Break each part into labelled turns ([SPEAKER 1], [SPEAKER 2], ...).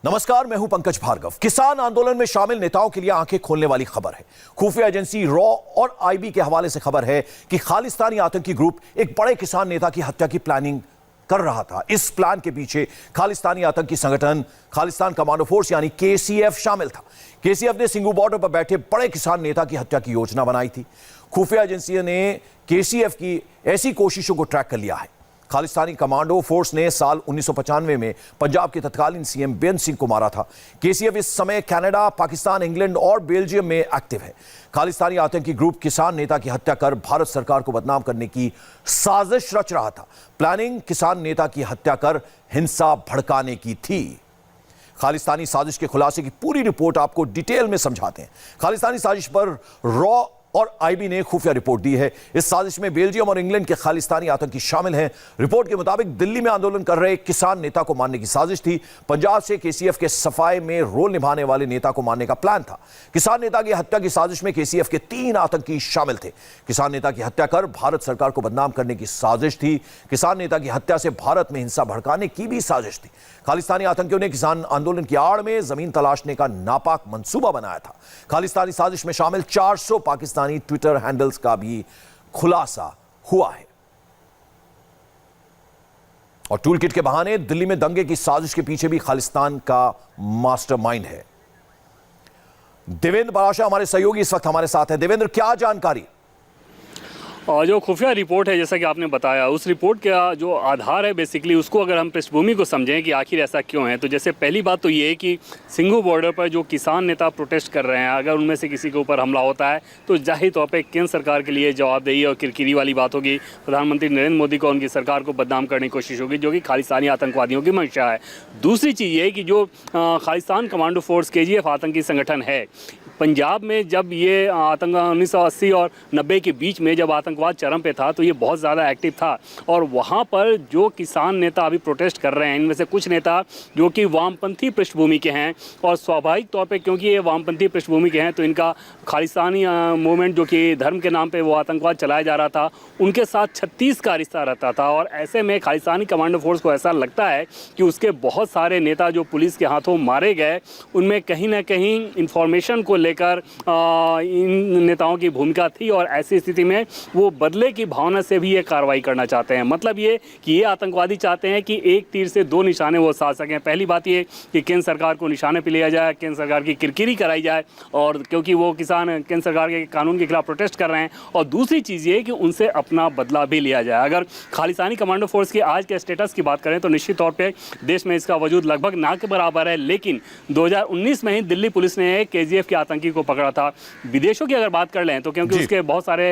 [SPEAKER 1] नमस्कार, मैं हूं पंकज भार्गव। किसान आंदोलन में शामिल नेताओं के लिए आंखें खोलने वाली खबर है। खुफिया एजेंसी रॉ और आईबी के हवाले से खबर है कि खालिस्तानी आतंकी ग्रुप एक बड़े किसान नेता की हत्या की प्लानिंग कर रहा था। इस प्लान के पीछे खालिस्तानी आतंकी संगठन खालिस्तान कमांडो फोर्स यानी केसीएफ शामिल था। केसीएफ ने सिंघू बॉर्डर पर बैठे बड़े किसान नेता की हत्या की योजना बनाई थी। खुफिया एजेंसी ने केसीएफ की ऐसी कोशिशों को ट्रैक कर लिया है। खालिस्तानी कमांडो फोर्स ने साल 1995 में पंजाब के तत्कालीन सीएम बेअंत सिंह को मारा था। केसीएफ इस समय कनाडा, पाकिस्तान, इंग्लैंड और बेल्जियम में एक्टिव है। खालिस्तानी आतंकी ग्रुप किसान नेता की हत्या कर भारत सरकार को बदनाम करने की साजिश रच रहा था। प्लानिंग किसान नेता की हत्या कर हिंसा भड़काने की थी। खालिस्तानी साजिश के खुलासे की पूरी रिपोर्ट आपको डिटेल में समझाते हैं। खालिस्तानी साजिश पर रॉ और आईबी ने खुफिया रिपोर्ट दी है। इस साजिश में बेल्जियम और इंग्लैंड के खालिस्तानी आतंकी शामिल हैं। रिपोर्ट के मुताबिक दिल्ली में आंदोलन कर रहे किसान नेता को मारने की साजिश थी। पंजाब से केसीएफ के सफाई में रोल निभाने वाले नेता को मारने का प्लान था। किसान नेता की हत्या की साजिश में केसीएफ के 3 आतंकी शामिल थे। किसान नेता की हत्या कर भारत सरकार को बदनाम करने की साजिश थी। किसान नेता की हत्या से भारत में हिंसा भड़काने की भी साजिश थी। खालिस्तानी आतंकियों ने किसान आंदोलन की आड़ में जमीन तलाशने का नापाक मंसूबा बनाया था। खालिस्तानी साजिश में शामिल 400 पाकिस्तानी ट्विटर हैंडल्स का भी खुलासा हुआ है। और टूलकिट के बहाने दिल्ली में दंगे की साजिश के पीछे भी खालिस्तान का मास्टरमाइंड है। देवेंद्र बराशा हमारे सहयोगी इस वक्त हमारे साथ हैं। देवेंद्र, क्या जानकारी?
[SPEAKER 2] और जो खुफिया रिपोर्ट है, जैसा कि आपने बताया, उस रिपोर्ट का जो आधार है बेसिकली उसको अगर हम पृष्ठभूमि को समझें कि आखिर ऐसा क्यों है, तो जैसे पहली बात तो ये है कि सिंघू बॉर्डर पर जो किसान नेता प्रोटेस्ट कर रहे हैं, अगर उनमें से किसी के ऊपर हमला होता है तो जाहिर तौर पर केंद्र सरकार के लिए जवाबदेही और किरकिरी वाली बात होगी। प्रधानमंत्री नरेंद्र मोदी को उनकी सरकार को बदनाम करने की कोशिश होगी, जो कि खालिस्तानी आतंकवादियों की मंशा है। दूसरी चीज़ ये है कि जो खालिस्तान कमांडो फोर्स केजीएफ आतंकी संगठन है, पंजाब में जब ये आतंक 1980 और 90 के बीच में जब आतंकवाद चरम पे था तो ये बहुत ज़्यादा एक्टिव था। और वहाँ पर जो किसान नेता अभी प्रोटेस्ट कर रहे हैं, इनमें से कुछ नेता जो कि वामपंथी पृष्ठभूमि के हैं, और स्वाभाविक तौर पे क्योंकि ये वामपंथी पृष्ठभूमि के हैं तो इनका खालिस्तानी मूवमेंट जो कि धर्म के नाम पे वो आतंकवाद चलाया जा रहा था, उनके साथ 36 का रिश्ता रहता था। और ऐसे में खालिस्तानी कमांडो फोर्स को ऐसा लगता है कि उसके बहुत सारे नेता जो पुलिस के हाथों मारे गए, उनमें कहीं ना कहीं इंफॉर्मेशन को लेकर इन नेताओं की भूमिका थी। और ऐसी स्थिति में वो बदले की भावना से भी ये कार्रवाई करना चाहते हैं। मतलब ये कि ये आतंकवादी चाहते हैं कि एक तीर से 2 निशाने वो साध सकें। पहली बात ये कि केंद्र सरकार को निशाने पर लिया जाए, केंद्र सरकार की किरकिरी कराई जाए, और क्योंकि वो किसान केंद्र सरकार के कानून के खिलाफ प्रोटेस्ट कर रहे हैं। और दूसरी चीज़ ये कि उनसे अपना बदला भी लिया जाए। अगर खालिस्तानी कमांडो फोर्स की आज के स्टेटस की बात करें तो निश्चित तौर पर देश में इसका वजूद लगभग ना के बराबर है। लेकिन 2019 में ही दिल्ली पुलिस ने केजीएफ के आतंकी को पकड़ा था। विदेशों की अगर बात कर लें तो क्योंकि उसके बहुत सारे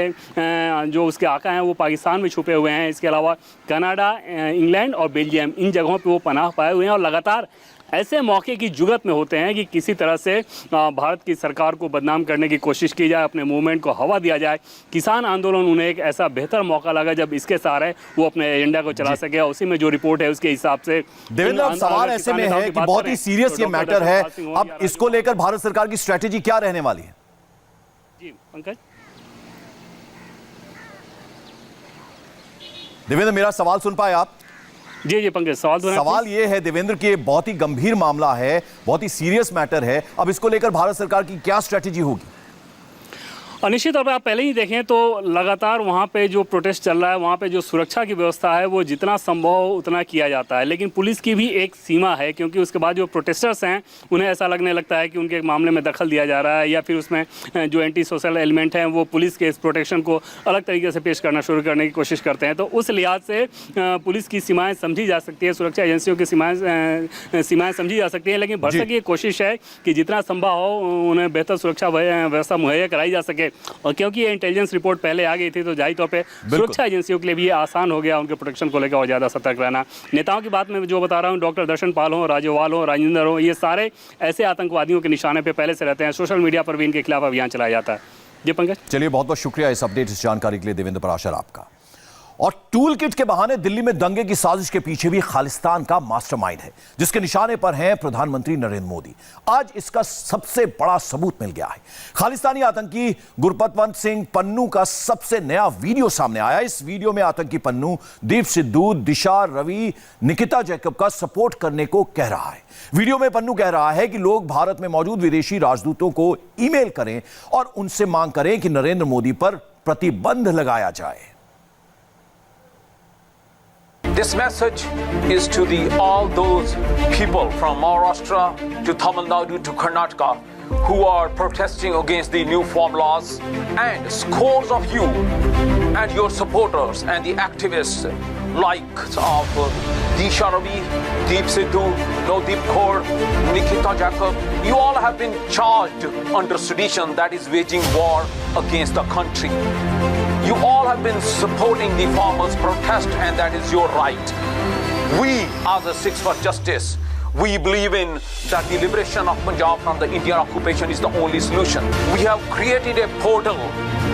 [SPEAKER 2] जो उसके आका हैं वो पाकिस्तान में छुपे हुए हैं, इसके अलावा कनाडा, इंग्लैंड और बेल्जियम, इन जगहों पे वो पनाह पाए हुए हैं। और लगातार ऐसे मौके की जुगत में होते हैं कि किसी तरह से भारत की सरकार को बदनाम करने की कोशिश की जाए, अपने मूवमेंट को हवा दिया जाए। किसान आंदोलन उन्हें एक ऐसा बेहतर मौका लगा जब इसके सहारे वो अपने एजेंडा को चला सके। उसी में जो रिपोर्ट है उसके हिसाब से
[SPEAKER 1] देवेंद्र, अब सवाल ऐसे में है कि बहुत ही सीरियस ये मैटर है। अब इसको लेकर भारत सरकार की स्ट्रेटेजी क्या रहने वाली है?
[SPEAKER 2] जी पंकज।
[SPEAKER 1] देवेंद्र, मेरा सवाल सुन पाए आप?
[SPEAKER 2] जी पंकज,
[SPEAKER 1] सवाल ये है देवेंद्र कि बहुत ही गंभीर मामला है, बहुत ही सीरियस मैटर है। अब इसको लेकर भारत सरकार की क्या स्ट्रेटेजी होगी?
[SPEAKER 2] और निश्चित तौर पर आप पहले ही देखें तो लगातार वहाँ पे जो प्रोटेस्ट चल रहा है, वहाँ पे जो सुरक्षा की व्यवस्था है वो जितना संभव हो उतना किया जाता है। लेकिन पुलिस की भी एक सीमा है, क्योंकि उसके बाद जो प्रोटेस्टर्स हैं उन्हें ऐसा लगने लगता है कि उनके मामले में दखल दिया जा रहा है, या फिर उसमें जो एंटी सोशल एलिमेंट हैं वो पुलिस के इस प्रोटेक्शन को अलग तरीके से पेश करना शुरू करने की कोशिश करते हैं। तो उस लिहाज से पुलिस की सीमाएँ समझी जा सकती है, सुरक्षा एजेंसियों की सीमाएँ समझी जा सकती हैं। लेकिन भरसक ये कोशिश है कि जितना संभव हो उन्हें बेहतर सुरक्षा व्यवस्था मुहैया कराई जा सके। और क्योंकि ये इंटेलिजेंस रिपोर्ट पहले आ गई थी तो जाहिर तौर पे सुरक्षा एजेंसियों के लिए भी ये आसान हो गया उनके प्रोटेक्शन को लेकर और ज़्यादा सतर्क रहना। नेताओं की बात में जो बता रहा हूँ, डॉक्टर दर्शन पाल हो, राजोवाल हो, राजेंद्र हो, ये सारे ऐसे आतंकवादियों के निशाने पर पहले से रहते हैं। सोशल मीडिया पर भी इनके खिलाफ अभियान चलाया जाता है। जी पंकज,
[SPEAKER 1] चलिए, बहुत बहुत शुक्रिया इस अपडेट, इस जानकारी के लिए देवेंद्र पराशर आपका। और टूल किट के बहाने दिल्ली में दंगे की साजिश के पीछे भी खालिस्तान का मास्टरमाइंड है, जिसके निशाने पर हैं प्रधानमंत्री नरेंद्र मोदी। आज इसका सबसे बड़ा सबूत मिल गया है। खालिस्तानी आतंकी गुरपतवंत सिंह पन्नू का सबसे नया वीडियो सामने आया। इस वीडियो में आतंकी पन्नू दीप सिद्धू, दिशा, रवि, निकिता जैकब का सपोर्ट करने को कह रहा है। वीडियो में पन्नू कह रहा है कि लोग भारत में मौजूद विदेशी राजदूतों को ईमेल करें और उनसे मांग करें कि नरेंद्र मोदी पर प्रतिबंध लगाया जाए।
[SPEAKER 3] This message is to all those people from Maharashtra to Tamil Nadu to Karnataka who are protesting against the new farm laws, and scores of you and your supporters and the activists like of Disha Ravi, Deep Sidhu, Nodeep Kaur, Nikita Jacob, you all have been charged under sedition, that is waging war against the country. You all have been supporting the farmers' protest, and that is your right. We, as the Sikhs for Justice, we believe in that the liberation of Punjab from the Indian occupation is the only solution. We have created a portal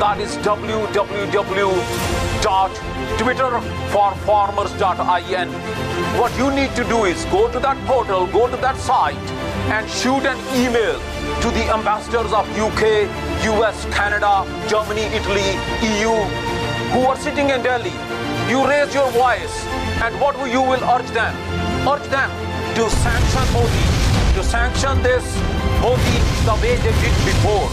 [SPEAKER 3] that is www.twitterforfarmers.in. What you need to do is go to that portal, go to that site and shoot an email to the ambassadors of UK, US, Canada, Germany, Italy, EU who are sitting in Delhi. You raise your voice, and what you will urge them? Urge them to sanction Modi, to sanction this Modi the way they did before.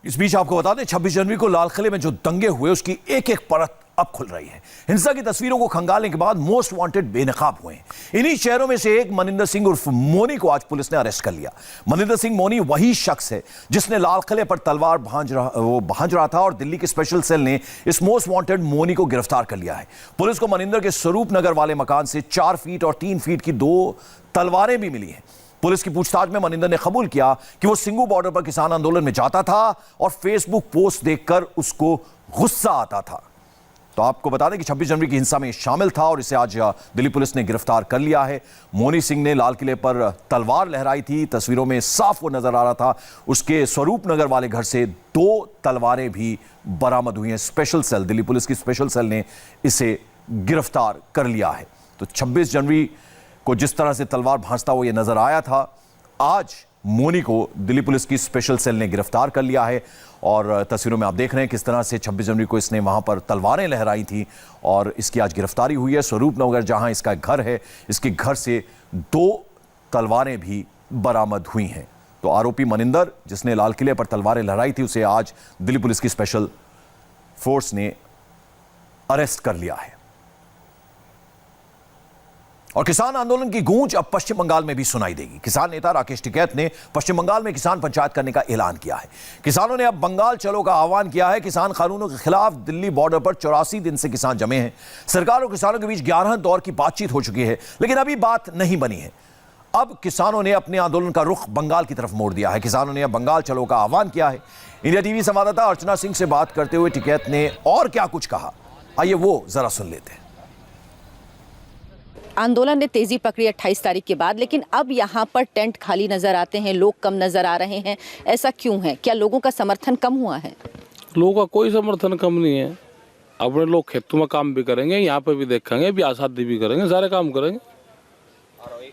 [SPEAKER 1] इस बीच आपको बता दें 26 जनवरी को लाल किले में जो दंगे हुए उसकी एक एक परत अब खुल रही है। हिंसा की तस्वीरों को खंगालने के बाद मोस्ट वांटेड बेनकाब हुए हैं। इन्हीं शहरों में से एक मनिंदर सिंह उर्फ मोनी को आज पुलिस ने अरेस्ट कर लिया। मनिंदर सिंह मोनी वही शख्स है जिसने लाल किले पर तलवार भांज रहा था और दिल्ली के स्पेशल सेल ने इस मोस्ट वांटेड मोनी को गिरफ्तार कर लिया है। पुलिस को मनिंदर के स्वरूप नगर वाले मकान से 4 फीट और 3 फीट की 2 तलवारें भी मिली हैं। पुलिस की पूछताछ में मनिंदर ने कबूल किया कि वो सिंगू बॉर्डर पर किसान आंदोलन में जाता था और फेसबुक पोस्ट देखकर उसको गुस्सा आता था। तो आपको बता दें कि 26 जनवरी की हिंसा में शामिल था और इसे आज दिल्ली पुलिस ने गिरफ्तार कर लिया है। मोनी सिंह ने लाल किले पर तलवार लहराई थी। तस्वीरों में साफ वो नजर आ रहा था। उसके स्वरूप नगर वाले घर से 2 तलवारें भी बरामद हुई हैं। स्पेशल सेल, दिल्ली पुलिस की स्पेशल सेल ने इसे गिरफ्तार कर लिया है। तो 26 जनवरी को जिस तरह से तलवार भांजता हुआ ये नजर आया था, आज मोनी को दिल्ली पुलिस की स्पेशल सेल ने गिरफ्तार कर लिया है। और तस्वीरों में आप देख रहे हैं किस तरह से 26 जनवरी को इसने वहां पर तलवारें लहराई थी और इसकी आज गिरफ्तारी हुई है। स्वरूप नगर जहां इसका घर है, इसके घर से 2 तलवारें भी बरामद हुई हैं। तो आरोपी मनिंदर, जिसने लाल किले पर तलवारें लहराई थी, उसे आज दिल्ली पुलिस की स्पेशल फोर्स ने अरेस्ट कर लिया है। और किसान आंदोलन की गूंज अब पश्चिम बंगाल में भी सुनाई देगी। किसान नेता राकेश टिकैत ने पश्चिम बंगाल में किसान पंचायत करने का ऐलान किया है। किसानों ने अब बंगाल चलो का आह्वान किया है। किसान कानूनों के खिलाफ दिल्ली बॉर्डर पर 84 दिन से किसान जमे हैं। सरकार और किसानों के बीच 11 दौर की बातचीत हो चुकी है, लेकिन अभी बात नहीं बनी है। अब किसानों ने अपने आंदोलन का रुख बंगाल की तरफ मोड़ दिया है। किसानों ने अब बंगाल चलो का आह्वान किया है। इंडिया टीवी संवाददाता अर्चना सिंह से बात करते हुए टिकैत ने और क्या कुछ कहा, आइए वो जरा सुन लेते हैं।
[SPEAKER 4] आंदोलन ने तेजी पकड़ी 28 तारीख के बाद, लेकिन अब यहाँ पर टेंट खाली नजर आते हैं, लोग कम नजर आ रहे हैं। ऐसा क्यों है? क्या लोगों का समर्थन कम हुआ है?
[SPEAKER 5] लोगों का कोई समर्थन कम नहीं है। अपने लोग खेतों में काम भी करेंगे, यहाँ पे भी देखेंगे, ब्याह शादी भी करेंगे, सारे काम करेंगे।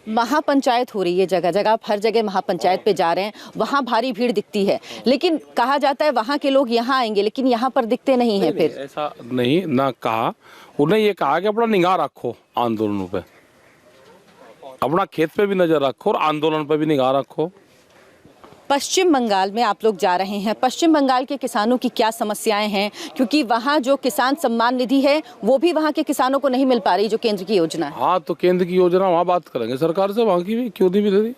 [SPEAKER 4] महापंचायत हो रही है जगह जगह, आप हर जगह महापंचायत पे जा रहे हैं, वहाँ भारी भीड़ दिखती है, लेकिन कहा जाता है वहाँ के लोग यहाँ आएंगे, लेकिन यहाँ पर दिखते नहीं है। फिर
[SPEAKER 5] ऐसा नहीं ना कहा, उन्हें ये कहा कि अपना निगाह रखो आंदोलनों पे, अपना खेत पे भी नजर रखो और आंदोलन पे भी निगाह रखो।
[SPEAKER 4] पश्चिम बंगाल में आप लोग जा रहे हैं, पश्चिम बंगाल के किसानों की क्या समस्याएं हैं? क्योंकि वहाँ जो किसान सम्मान निधि है वो भी वहाँ के किसानों को नहीं मिल पा रही, जो केंद्र की योजना है।
[SPEAKER 5] हाँ, तो केंद्र की योजना वहाँ बात करेंगे सरकार से, वहाँ की भी क्यों नहीं मिल रही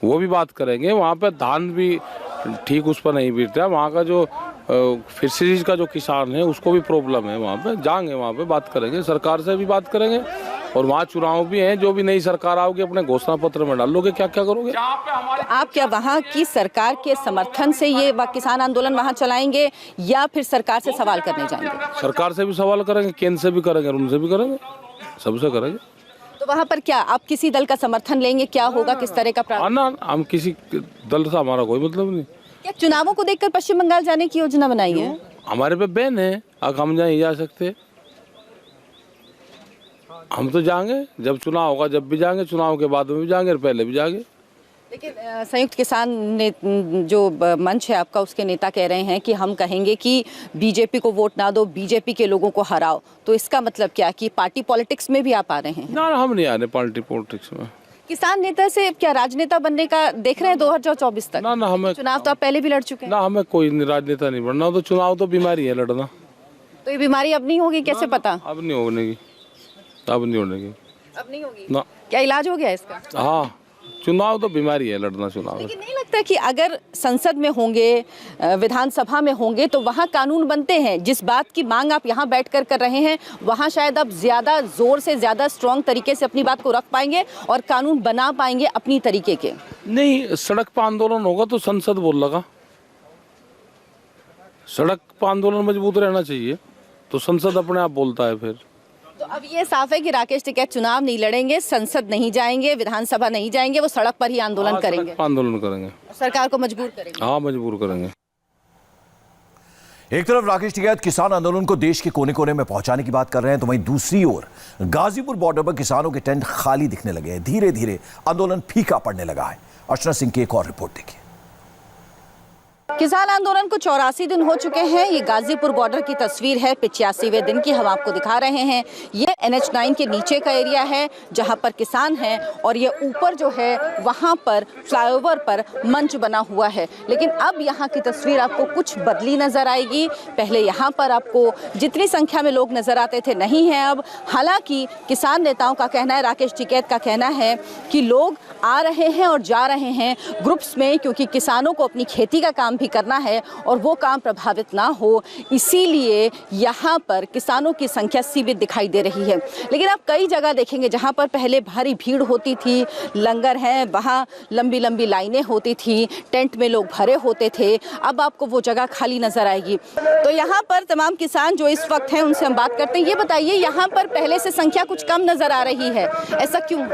[SPEAKER 5] वो भी बात करेंगे। वहाँ पे धान भी ठीक उस पर नहीं बीत रहा, वहाँ का जो फिशरीज का जो किसान है उसको भी प्रॉब्लम है। वहाँ पे जाएंगे, वहाँ पे बात करेंगे, सरकार से भी बात करेंगे। और वहाँ चुनाव भी हैं, जो भी नई सरकार आओगी अपने घोषणा पत्र में डाल लोगे क्या क्या करोगे।
[SPEAKER 4] आप क्या वहाँ की सरकार के समर्थन से ये किसान आंदोलन वहाँ चलाएंगे या फिर सरकार से सवाल करने जाएंगे?
[SPEAKER 5] सरकार से भी सवाल करेंगे, केंद्र से भी करेंगे, उनसे भी करेंगे, सबसे करेंगे।
[SPEAKER 4] तो वहाँ पर क्या आप किसी दल का समर्थन लेंगे? क्या होगा, किस तरह का
[SPEAKER 5] ना, हम किसी दल से हमारा कोई मतलब नहीं।
[SPEAKER 4] क्या चुनावों को देखकर पश्चिम बंगाल जाने की योजना बनाई है?
[SPEAKER 5] हमारे पे बैन है, अब हम नहीं जा सकते। हम तो जाएंगे, जब चुनाव होगा जब भी जाएंगे, चुनाव के बाद में भी जाएंगे और पहले भी जाएंगे।
[SPEAKER 4] लेकिन संयुक्त किसान ने जो मंच है आपका, उसके नेता कह रहे हैं कि हम कहेंगे कि बीजेपी को वोट ना दो, बीजेपी के लोगों को हराओ। तो इसका मतलब क्या कि पार्टी पॉलिटिक्स में भी आप आ रहे हैं?
[SPEAKER 5] ना हम नहीं आ रहे पार्टी पॉलिटिक्स में।
[SPEAKER 4] किसान नेता से क्या राजनेता बनने का देख रहे हैं 2024 तक?
[SPEAKER 5] ना हमें
[SPEAKER 4] चुनाव तो आप पहले भी लड़ चुके हैं।
[SPEAKER 5] ना हमें कोई राजनेता नहीं बनना, तो चुनाव तो बीमारी है लड़ना।
[SPEAKER 4] तो ये बीमारी अब नहीं होगी, कैसे पता?
[SPEAKER 5] अब नहीं होने की, अब नहीं होने की,
[SPEAKER 4] अब नहीं होगी
[SPEAKER 5] ना।
[SPEAKER 4] क्या इलाज हो गया इसका?
[SPEAKER 5] हाँ, चुनाव तो बीमारी है लड़ना चुनाव।
[SPEAKER 4] लेकिन नहीं लगता कि अगर संसद में होंगे, विधानसभा में होंगे, तो वहाँ कानून बनते हैं। जिस बात की मांग आप यहाँ बैठकर कर रहे हैं, वहाँ शायद आप ज़्यादा जोर से, ज़्यादा स्ट्रॉन्ग तरीके से अपनी बात को रख पाएंगे और कानून बना पाएंगे अपनी तरीके के।
[SPEAKER 5] नहीं, सड़क पर आंदोलन होगा तो संसद बोल लगा, सड़क पर आंदोलन मजबूत रहना चाहिए, तो संसद अपने आप बोलता है फिर।
[SPEAKER 4] तो अब ये साफ है कि राकेश टिकैत चुनाव नहीं लड़ेंगे, संसद नहीं जाएंगे, विधानसभा नहीं जाएंगे, वो सड़क पर ही आंदोलन करेंगे,
[SPEAKER 5] आंदोलन करेंगे,
[SPEAKER 4] सरकार को मजबूर करेंगे।
[SPEAKER 5] हाँ, मजबूर करेंगे।
[SPEAKER 1] एक तरफ राकेश टिकैत किसान आंदोलन को देश के कोने कोने में पहुंचाने की बात कर रहे हैं, तो वहीं दूसरी ओर गाजीपुर बॉर्डर पर किसानों के टेंट खाली दिखने लगे हैं। धीरे धीरे आंदोलन फीका पड़ने लगा है। अर्चना सिंह की एक और रिपोर्ट देखिए।
[SPEAKER 4] किसान आंदोलन को 84 दिन हो चुके हैं। ये गाजीपुर बॉर्डर की तस्वीर है, 85वें दिन की हम आपको दिखा रहे हैं। ये NH9 के नीचे का एरिया है जहां पर किसान हैं, और ये ऊपर जो है वहां पर फ्लाईओवर पर मंच बना हुआ है। लेकिन अब यहाँ की तस्वीर आपको कुछ बदली नजर आएगी। पहले यहाँ पर आपको जितनी संख्या में लोग नजर आते थे, नहीं है अब। हालांकि किसान नेताओं का कहना है, राकेश टिकैत का कहना है कि लोग आ रहे हैं और जा रहे हैं ग्रुप्स में, क्योंकि किसानों को अपनी खेती का काम भी करना है और वो काम प्रभावित ना हो, इसीलिए यहाँ पर किसानों की संख्या सीमित दिखाई दे रही है। लेकिन आप कई जगह देखेंगे जहाँ पर पहले भारी भीड़ होती थी, लंगर है, वहाँ लंबी लंबी लाइनें होती थी, टेंट में लोग भरे होते थे। अब आपको वो जगह खाली नजर आएगी। तो यहाँ पर तमाम किसान जो इस वक्त हैं उनसे हम बात करते हैं। ये बताइए, यहाँ पर पहले से संख्या कुछ कम नजर आ रही है, ऐसा क्यों?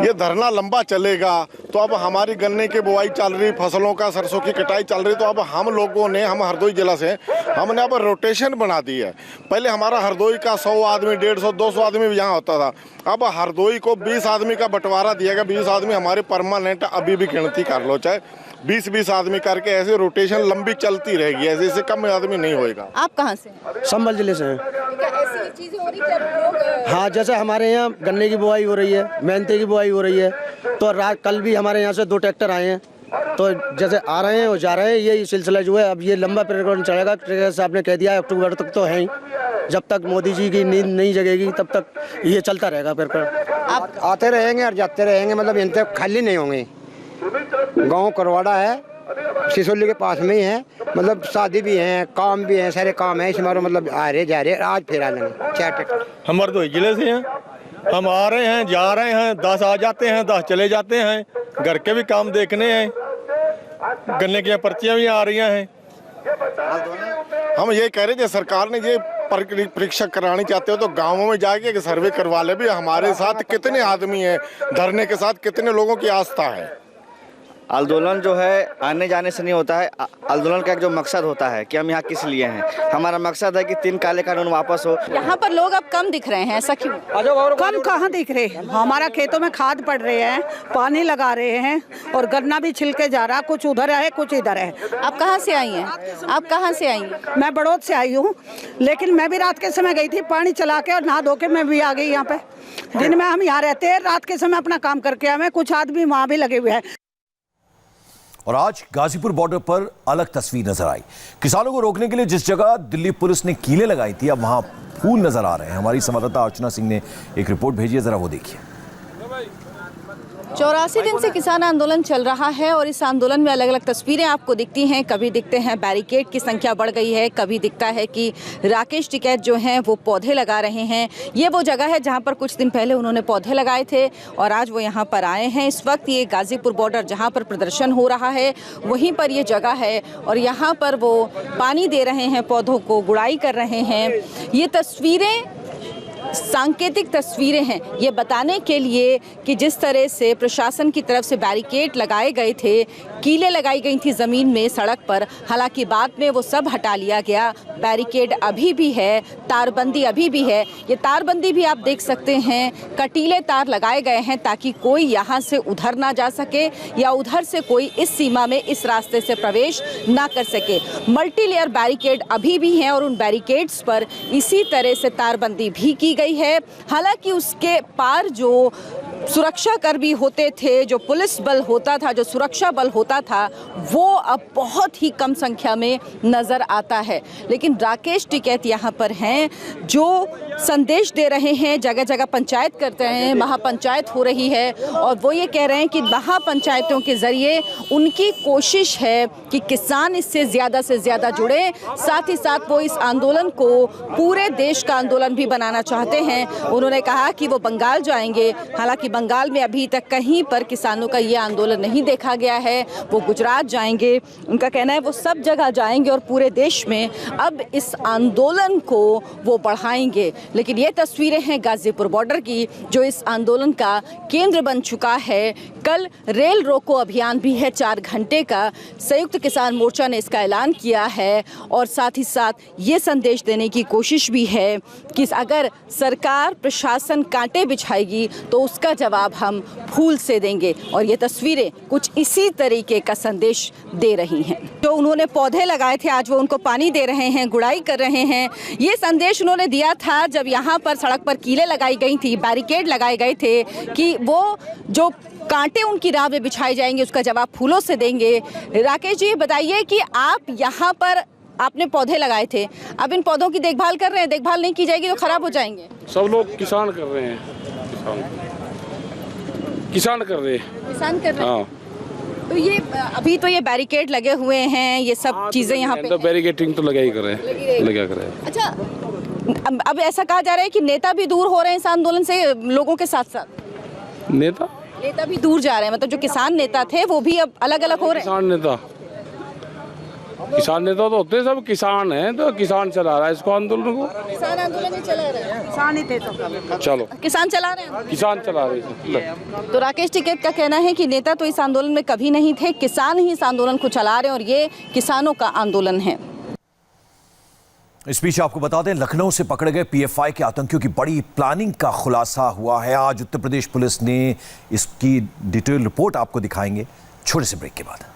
[SPEAKER 6] ये धरना लंबा चलेगा, तो अब हमारी गन्ने की बुआई चल रही, फसलों का सरसों की कटाई चल रही, तो अब हम लोगों ने, हम हरदोई जिला से, हमने अब रोटेशन बना दी है। पहले हमारा हरदोई का 100 आदमी, 150, 200 आदमी भी यहाँ होता था। अब हरदोई को 20 आदमी का बंटवारा दिया गया। 20 आदमी हमारे परमानेंट, अभी भी गिनती कर लो, चाहे 20-20 आदमी करके ऐसे रोटेशन लंबी चलती रहेगी, ऐसे ऐसे कम आदमी नहीं होएगा।
[SPEAKER 4] आप कहाँ से?
[SPEAKER 7] संभल जिले से हैं।
[SPEAKER 4] ऐसी चीजें हो रही हैं लोग?
[SPEAKER 7] हाँ, जैसे हमारे यहाँ गन्ने की बुआई हो रही है, मेहनती की बुआई हो रही है, तो कल भी हमारे यहाँ से 2 ट्रैक्टर आए हैं, तो जैसे आ रहे हैं और जा रहे हैं, ये सिलसिला जो है अब ये लंबा पीरियड चलेगा। जैसे आपने कह दिया अक्टूबर तक तो है ही, जब तक मोदी जी की नींद नहीं जगेगी तब तक ये चलता रहेगा। फिर
[SPEAKER 8] आप आते रहेंगे और जाते रहेंगे, मतलब इनसे खाली नहीं होंगे। गांव करवाड़ा है, सिसोली के पास में ही है, मतलब शादी भी है, काम भी है, सारे काम है, इसमें मतलब आ रहे जा रहे, आज फिर आ लेंगे 4 ट्रैक्टर।
[SPEAKER 9] हम हरदोई जिले से हैं, हम आ रहे हैं, जा रहे हैं, 10 आ जाते हैं, 10 चले जाते हैं, घर के भी काम देखने हैं, गन्ने की पर्चियां भी आ रही हैं।
[SPEAKER 6] हम ये कह रहे हैं, सरकार ने ये परीक्षा करानी चाहते हो तो गांवों में जाके एक सर्वे करवा ले भी हमारे साथ कितने आदमी हैं, धरने के साथ कितने लोगों की आस्था है।
[SPEAKER 10] आंदोलन जो है आने जाने से नहीं होता है। आंदोलन का एक जो मकसद होता है कि हम यहाँ किस लिए हैं, हमारा मकसद है कि 3 काले कानून वापस हो।
[SPEAKER 4] यहाँ पर लोग अब कम दिख रहे हैं, ऐसा क्यों?
[SPEAKER 11] कम कहाँ दिख रहे? हमारा खेतों में खाद पड़ रहे हैं, पानी लगा रहे हैं, और गन्ना भी छिलके जा रहा, कुछ उधर है कुछ इधर है।
[SPEAKER 4] आप कहाँ से आई हैं? आप कहाँ से आई हैं?
[SPEAKER 11] मैं बड़ौद से आई हूँ, लेकिन मैं भी रात के समय गई थी, पानी चला के और नहा धो के मैं भी आ गई यहाँ पे। दिन में हम यहाँ रहते हैं, रात के समय अपना काम करके आए। कुछ आदमी वहाँ भी लगे हुए हैं।
[SPEAKER 1] और आज गाजीपुर बॉर्डर पर अलग तस्वीर नजर आई। किसानों को रोकने के लिए जिस जगह दिल्ली पुलिस ने कीलें लगाई थी, अब वहां फूल नजर आ रहे हैं। हमारी संवाददाता अर्चना सिंह ने एक रिपोर्ट भेजी है, जरा वो देखिए।
[SPEAKER 4] 84 दिन से किसान आंदोलन चल रहा है और इस आंदोलन में अलग अलग तस्वीरें आपको दिखती हैं। कभी दिखते हैं बैरिकेड की संख्या बढ़ गई है, कभी दिखता है कि राकेश टिकैत जो हैं वो पौधे लगा रहे हैं। ये वो जगह है जहां पर कुछ दिन पहले उन्होंने पौधे लगाए थे और आज वो यहां पर आए हैं। इस वक्त ये गाजीपुर बॉर्डर जहां पर प्रदर्शन हो रहा है वहीं पर ये जगह है और यहाँ पर वो पानी दे रहे हैं, पौधों को गुड़ाई कर रहे हैं। ये तस्वीरें सांकेतिक तस्वीरें हैं, ये बताने के लिए कि जिस तरह से प्रशासन की तरफ से बैरिकेड लगाए गए थे, कीलें लगाई गई थी ज़मीन में, सड़क पर, हालांकि बाद में वो सब हटा लिया गया। बैरिकेड अभी भी है, तारबंदी अभी भी है। ये तारबंदी भी आप देख सकते हैं, कटीले तार लगाए गए हैं ताकि कोई यहाँ से उधर ना जा सके या उधर से कोई इस सीमा में, इस रास्ते से प्रवेश ना कर सके। मल्टी लेयर बैरिकेड अभी भी हैं और उन बैरिकेड्स पर इसी तरह से तारबंदी भी की गई है। हालांकि उसके पार जो सुरक्षा कर्मी होते थे, जो पुलिस बल होता था, जो सुरक्षा बल होता था, वो अब बहुत ही कम संख्या में नज़र आता है। लेकिन राकेश टिकैत यहाँ पर हैं जो संदेश दे रहे हैं, जगह जगह पंचायत करते हैं, महापंचायत हो रही है और वो ये कह रहे हैं कि महापंचायतों के ज़रिए उनकी कोशिश है कि किसान इससे ज़्यादा जुड़े। साथ ही साथ वो इस आंदोलन को पूरे देश का आंदोलन भी बनाना चाहते हैं। उन्होंने कहा कि वो बंगाल जाएंगे, हालांकि बंगाल में अभी तक कहीं पर किसानों का ये आंदोलन नहीं देखा गया है। वो गुजरात जाएंगे, उनका कहना है वो सब जगह जाएंगे और पूरे देश में अब इस आंदोलन को वो बढ़ाएंगे। लेकिन ये तस्वीरें हैं गाजीपुर बॉर्डर की, जो इस आंदोलन का केंद्र बन चुका है। कल रेल रोको अभियान भी है 4 घंटे का, संयुक्त किसान मोर्चा ने इसका ऐलान किया है और साथ ही साथ ये संदेश देने की कोशिश भी है कि अगर सरकार प्रशासन कांटे बिछाएगी तो उसका जवाब हम फूल से देंगे। और ये तस्वीरें कुछ इसी तरीके का संदेश दे रही हैं। जो उन्होंने पौधे लगाए थे, आज वो उनको पानी दे रहे हैं, गुड़ाई कर रहे हैं। ये संदेश उन्होंने दिया था जब यहाँ पर सड़क पर कीलें लगाई गई थी, बैरिकेड लगाए गए थे कि वो जो कांटे उनकी राह में बिछाए जाएंगे उसका जवाब फूलों से देंगे। राकेश जी, बताइए कि आप यहाँ पर आपने पौधे लगाए थे, अब इन पौधों की देखभाल कर रहे हैं, देखभाल नहीं की जाएगी तो खराब हो जाएंगे।
[SPEAKER 5] सब लोग किसान कर रहे हैं, किसान कर रहे हैं। हाँ।
[SPEAKER 4] तो ये अभी तो ये बैरिकेड लगे हुए हैं, ये सब चीजें यहाँ पे
[SPEAKER 5] तो बैरिकेडिंग तो लगा ही कर रहे हैं।
[SPEAKER 4] अच्छा, अब ऐसा कहा जा रहा है कि नेता भी दूर हो रहे हैं इस आंदोलन से लोगों के साथ साथ।
[SPEAKER 5] नेता
[SPEAKER 4] भी दूर जा रहे हैं, मतलब जो किसान नेता थे वो भी अब अलग अलग हो रहे हैं।
[SPEAKER 5] किसान नेता तो होते सब किसान हैं, तो किसान चला रहा है इसको आंदोलन को।
[SPEAKER 4] किसान आंदोलन ही चला रहे हैं, किसान ही थे तो
[SPEAKER 5] चलो
[SPEAKER 4] किसान चला रहे हैं,
[SPEAKER 5] किसान चला रहे हैं।
[SPEAKER 4] तो राकेश टिकैत का कहना है कि नेता तो इस आंदोलन में कभी नहीं थे, किसान ही इस आंदोलन को चला रहे हैं और ये किसानों का आंदोलन है।
[SPEAKER 1] इस बीच आपको बता दें, लखनऊ से पकड़े गए पीएफआई के आतंकियों की बड़ी प्लानिंग का खुलासा हुआ है। आज उत्तर प्रदेश पुलिस ने इसकी डिटेल रिपोर्ट आपको दिखाएंगे छोटे से ब्रेक के बाद।